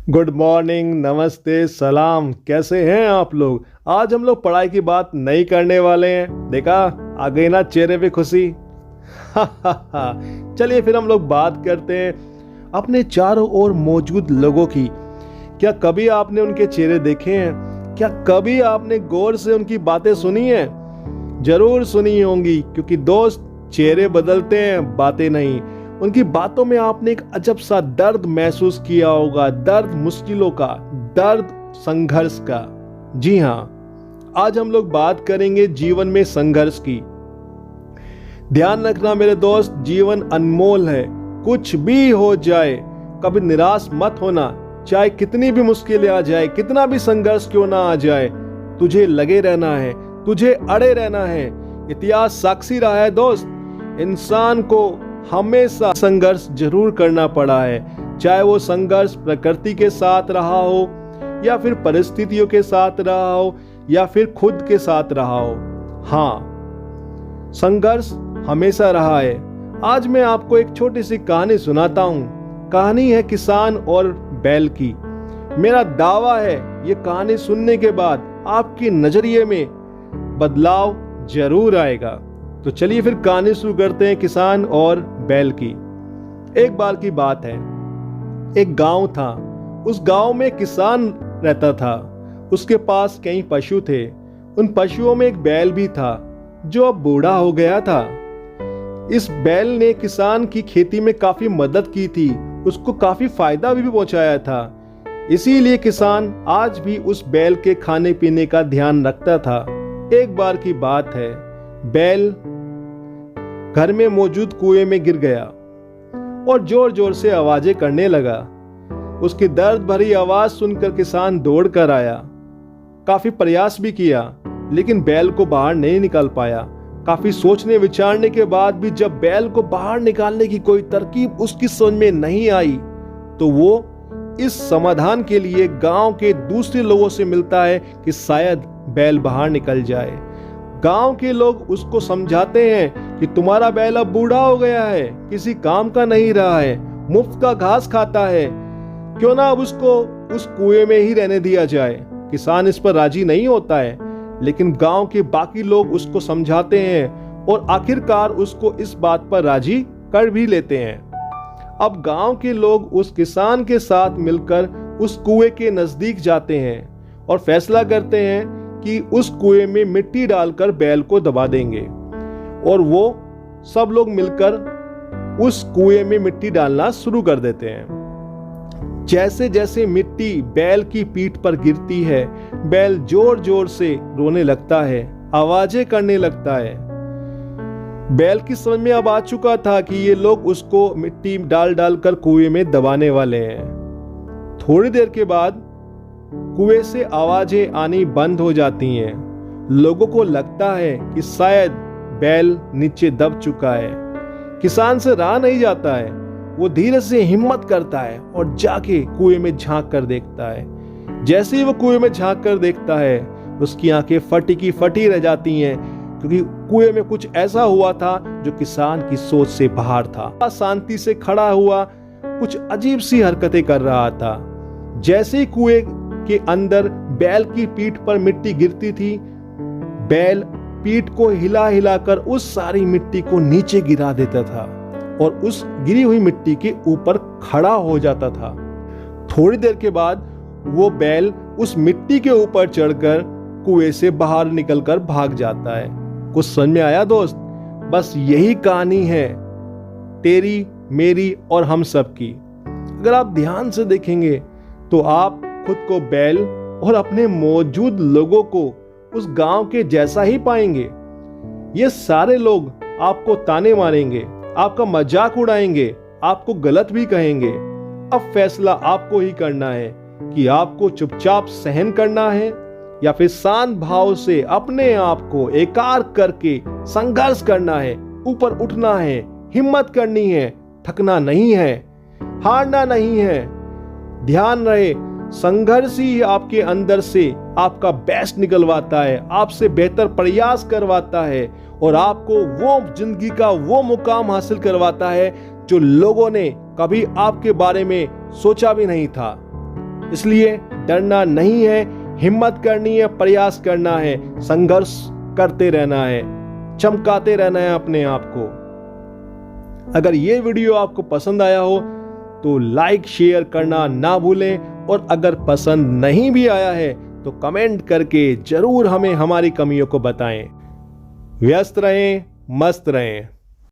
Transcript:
Good morning, नमस्ते, सलाम। कैसे हैं आप लोग? आज हम लोग पढ़ाई की बात नहीं करने वाले हैं। देखा, आ गई ना चेहरे पे खुशी। चलिए फिर हम लोग बात करते हैं अपने चारों ओर मौजूद लोगों की। क्या कभी आपने उनके चेहरे देखे हैं? क्या कभी आपने गौर से उनकी बातें सुनी हैं? जरूर सुनी होंगी, क्योंकि दोस्त, चेहरे बदलते हैं, बातें नहीं। उनकी बातों में आपने एक अजब सा दर्द महसूस किया होगा, दर्द मुश्किलों का, दर्द संघर्ष का। जी हाँ, आज हम लोग बात करेंगे जीवन में संघर्ष की। ध्यान रखना मेरे दोस्त, जीवन अनमोल है। कुछ भी हो जाए, कभी निराश मत होना। चाहे कितनी भी मुश्किलें आ जाए, कितना भी संघर्ष क्यों ना आ जाए, तुझे लगे रहना है, तुझे अड़े रहना है। इतिहास साक्षी रहा है दोस्त, इंसान को हमेशा संघर्ष जरूर करना पड़ा है। चाहे वो संघर्ष प्रकृति के साथ रहा हो, या फिर परिस्थितियों के साथ रहा हो, या फिर खुद के साथ रहा हो। हाँ, संघर्ष हमेशा रहा है। आज मैं आपको एक छोटी सी कहानी सुनाता हूँ। कहानी है किसान और बैल की। मेरा दावा है, ये कहानी सुनने के बाद आपके नजरिए में बदलाव जरूर आएगा। तो चलिए फिर कहानी शुरू करते हैं, किसान और बैल की। एक बार की बात है, एक गांव था। उस गांव में किसान रहता था। उसके पास कई पशु थे। उन पशुओं में एक बैल भी था, जो अब बूढ़ा हो गया था। इस बैल ने किसान की खेती में काफी मदद की थी, उसको काफी फायदा भी पहुंचाया था। इसीलिए किसान आज भी उस बैल के खाने पीने का ध्यान रखता था। एक बार की बात है, बैल घर में मौजूद कुएं में गिर गया और जोर जोर से आवाजें करने लगा। उसकी दर्द भरी आवाज सुनकर किसान दौड़ कर आया। काफी प्रयास भी किया, लेकिन बैल को बाहर नहीं निकाल पाया। काफी सोचने विचारने के बाद भी जब बैल को बाहर निकालने की कोई तरकीब उसकी समझ में नहीं आई, तो वो इस समाधान के लिए गांव के दूसरे लोगों से मिलता है कि शायद बैल बाहर निकल जाए। गांव के लोग उसको समझाते हैं कि तुम्हारा बैल अब बूढ़ा हो गया है, किसी काम का नहीं रहा है, मुफ्त का घास खाता है, क्यों ना अब उसको उस कुएं में ही रहने दिया जाए। किसान इस पर राजी नहीं होता है, लेकिन गांव के बाकी लोग उसको समझाते हैं और आखिरकार उसको इस बात पर राजी कर भी लेते हैं। अब गांव के लोग उस किसान के साथ मिलकर उस कुएं के नजदीक जाते हैं और फैसला करते हैं कि उस कुएं में मिट्टी डालकर बैल को दबा देंगे। और वो सब लोग मिलकर उस कुएं में मिट्टी डालना शुरू कर देते हैं। जैसे जैसे मिट्टी बैल की पीठ पर गिरती है, बैल जोर जोर से रोने लगता है, आवाजें करने लगता है। बैल की समझ में अब आ चुका था कि ये लोग उसको मिट्टी डाल डाल कर कुएं में दबाने वाले हैं। थोड़ी देर के बाद कुएं से आवाजें आनी बंद हो जाती हैं। लोगों को लगता है कि शायद बैल नीचे दब चुका है। किसान से रहा नहीं जाता है। वो धीरे से हिम्मत करता है और जाके कुएं में झांक कर देखता है। जैसे ही वो कुएं में झांक कर देखता है, उसकी आंखें फटी की फटी रह जाती हैं, क्योंकि कुएं में कुछ ऐसा हुआ था जो किसान की सोच से बाहर था। शांति से खड़ा हुआ, कुछ अजीब सी हरकतें कर रहा था। जैसे ही कुएं के अंदर बैल की पीठ पर मिट्टी गिरती थी, बैल पीठ को हिला हिलाकर उस सारी मिट्टी को नीचे गिरा देता था और उस गिरी हुई मिट्टी के ऊपर खड़ा हो जाता था। थोड़ी देर के बाद वो बैल उस मिट्टी के ऊपर चढ़कर कुएं से बाहर निकलकर भाग जाता है। कुछ समझ में आया दोस्त? बस यही कहानी है तेरी, मेरी और हम सब की। अगर आप ध्यान से देखेंगे तो आप खुद को बैल और अपने मौजूद लोगों को उस गांव के जैसा ही पाएंगे। ये सारे लोग आपको ताने मारेंगे, आपका मजाक उड़ाएंगे, आपको गलत भी कहेंगे। अब फैसला आपको ही करना है कि आपको चुपचाप सहन करना है या फिर शांत भाव से अपने आप को एकार करके संघर्ष करना है, ऊपर उठना है, हिम्मत करनी है, थकना नहीं है, हारना नहीं है। ध्यान रहे, संघर्ष ही आपके अंदर से आपका बेस्ट निकलवाता है, आपसे बेहतर प्रयास करवाता है और आपको वो जिंदगी का वो मुकाम हासिल करवाता है जो लोगों ने कभी आपके बारे में सोचा भी नहीं था। इसलिए डरना नहीं है, हिम्मत करनी है, प्रयास करना है, संघर्ष करते रहना है, चमकाते रहना है अपने आप को। अगर ये वीडियो आपको पसंद आया हो तो लाइक शेयर करना ना भूलें, और अगर पसंद नहीं भी आया है तो कमेंट करके जरूर हमें हमारी कमियों को बताएं। व्यस्त रहें, मस्त रहें।